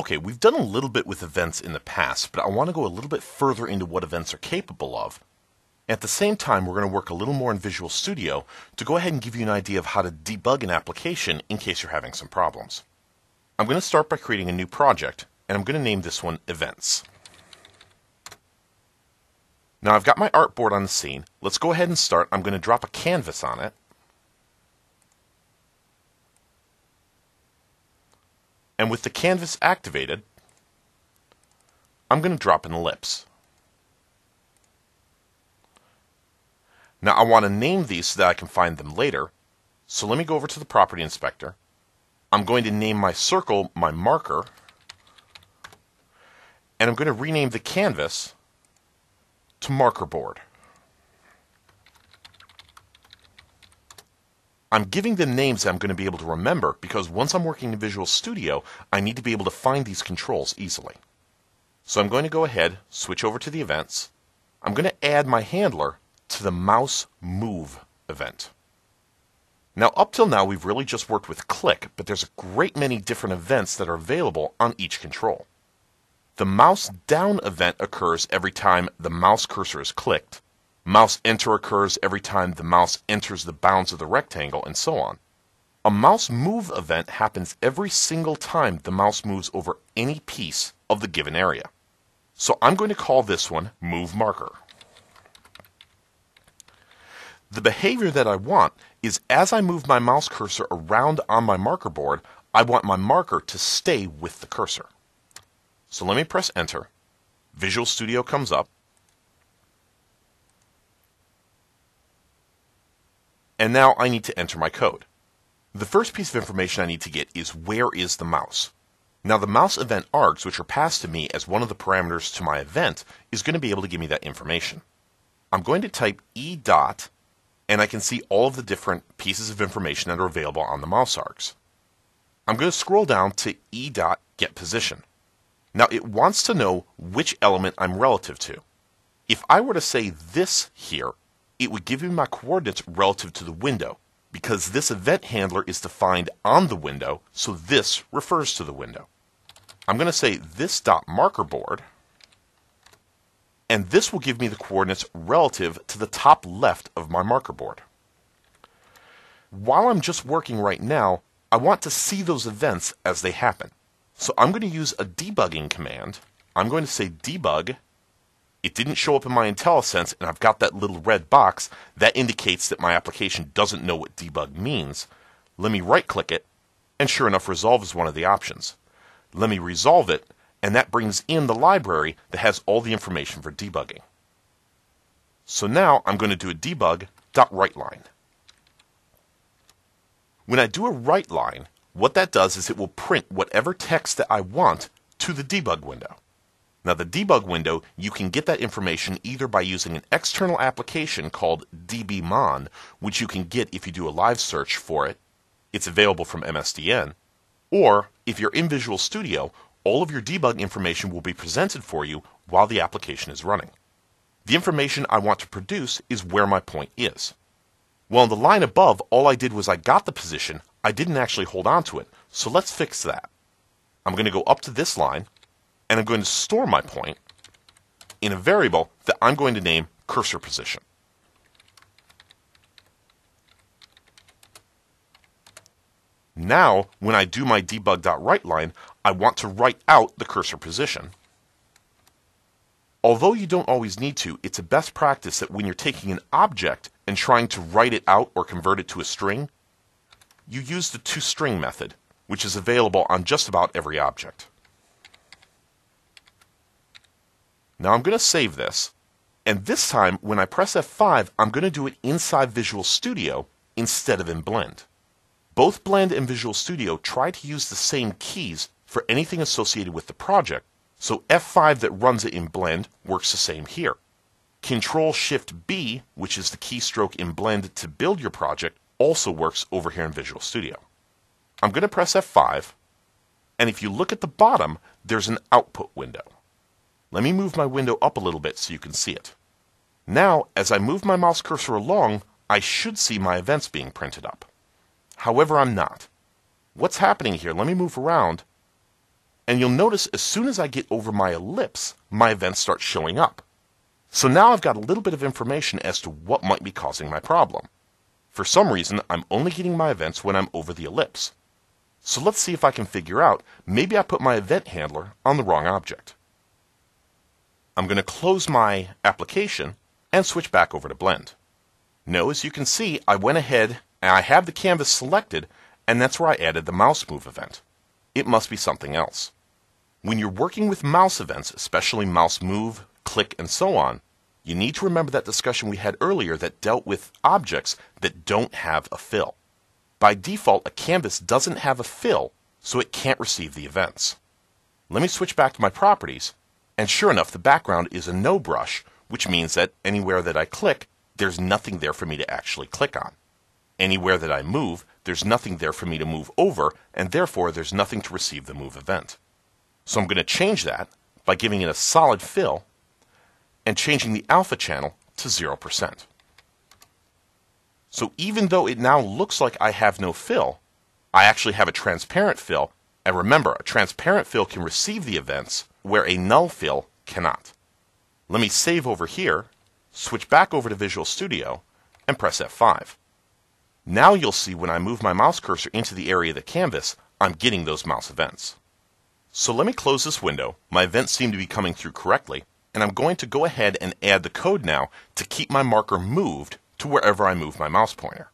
Okay, we've done a little bit with events in the past, but I want to go a little bit further into what events are capable of. At the same time, we're going to work a little more in Visual Studio to go ahead and give you an idea of how to debug an application in case you're having some problems. I'm going to start by creating a new project, and I'm going to name this one Events. Now I've got my artboard on the scene. Let's go ahead and start. I'm going to drop a canvas on it. And with the canvas activated, I'm going to drop an ellipse. Now I want to name these so that I can find them later. So let me go over to the Property Inspector. I'm going to name my circle my marker. And I'm going to rename the canvas to Marker Board. I'm giving them names that I'm going to be able to remember because once I'm working in Visual Studio, I need to be able to find these controls easily. So I'm going to go ahead, switch over to the events. I'm going to add my handler to the mouse move event. Now up till now we've really just worked with click, but there's a great many different events that are available on each control. The mouse down event occurs every time the mouse cursor is clicked. Mouse enter occurs every time the mouse enters the bounds of the rectangle, and so on. A mouse move event happens every single time the mouse moves over any piece of the given area. So I'm going to call this one Move Marker. The behavior that I want is as I move my mouse cursor around on my marker board, I want my marker to stay with the cursor. So let me press enter. Visual Studio comes up. And now I need to enter my code. The first piece of information I need to get is where is the mouse. Now the mouse event args, which are passed to me as one of the parameters to my event, is going to be able to give me that information. I'm going to type E dot, and I can see all of the different pieces of information that are available on the mouse args. I'm going to scroll down to E dot get position. Now it wants to know which element I'm relative to. If I were to say this here, it would give me my coordinates relative to the window, because this event handler is defined on the window, so this refers to the window. I'm going to say this dot marker board, and this will give me the coordinates relative to the top left of my marker board. While I'm just working right now, I want to see those events as they happen. So I'm going to use a debugging command. I'm going to say debug. It didn't show up in my IntelliSense, and I've got that little red box. That indicates that my application doesn't know what debug means. Let me right-click it, and sure enough, resolve is one of the options. Let me resolve it, and that brings in the library that has all the information for debugging. So now I'm going to do a debug.writeLine. When I do a write line, what that does is it will print whatever text that I want to the debug window. Now the debug window, you can get that information either by using an external application called dbmon, which you can get if you do a live search for it. It's available from MSDN. Or, if you're in Visual Studio, all of your debug information will be presented for you while the application is running. The information I want to produce is where my point is. Well, in the line above, all I did was I got the position, I didn't actually hold on to it, so let's fix that. I'm going to go up to this line, and I'm going to store my point in a variable that I'm going to name cursor position. Now, when I do my debug.writeLine, I want to write out the cursor position. Although you don't always need to, it's a best practice that when you're taking an object and trying to write it out or convert it to a string, you use the toString method, which is available on just about every object. Now I'm going to save this, and this time when I press F5, I'm going to do it inside Visual Studio instead of in Blend. Both Blend and Visual Studio try to use the same keys for anything associated with the project, so F5 that runs it in Blend works the same here. Control-Shift-B, which is the keystroke in Blend to build your project, also works over here in Visual Studio. I'm going to press F5, and if you look at the bottom, there's an output window. Let me move my window up a little bit so you can see it. Now, as I move my mouse cursor along, I should see my events being printed up. However, I'm not. What's happening here? Let me move around, And you'll notice as soon as I get over my ellipse, my events start showing up. So now I've got a little bit of information as to what might be causing my problem. For some reason, I'm only getting my events when I'm over the ellipse. So let's see if I can figure out, maybe I put my event handler on the wrong object. I'm going to close my application and switch back over to Blend. Now, as you can see, I went ahead and I have the canvas selected, and that's where I added the mouse move event. It must be something else. When you're working with mouse events, especially mouse move, click, and so on, you need to remember that discussion we had earlier that dealt with objects that don't have a fill. By default, a canvas doesn't have a fill, so it can't receive the events. Let me switch back to my properties, and sure enough, the background is a no brush, which means that anywhere that I click, there's nothing there for me to actually click on. Anywhere that I move, there's nothing there for me to move over, and therefore there's nothing to receive the move event. So I'm going to change that by giving it a solid fill and changing the alpha channel to 0%. So even though it now looks like I have no fill, I actually have a transparent fill, and remember, a transparent fill can receive the events where a null fill cannot. Let me save over here, switch back over to Visual Studio, and press F5. Now you'll see when I move my mouse cursor into the area of the canvas, I'm getting those mouse events. So let me close this window. My events seem to be coming through correctly, and I'm going to go ahead and add the code now to keep my marker moved to wherever I move my mouse pointer.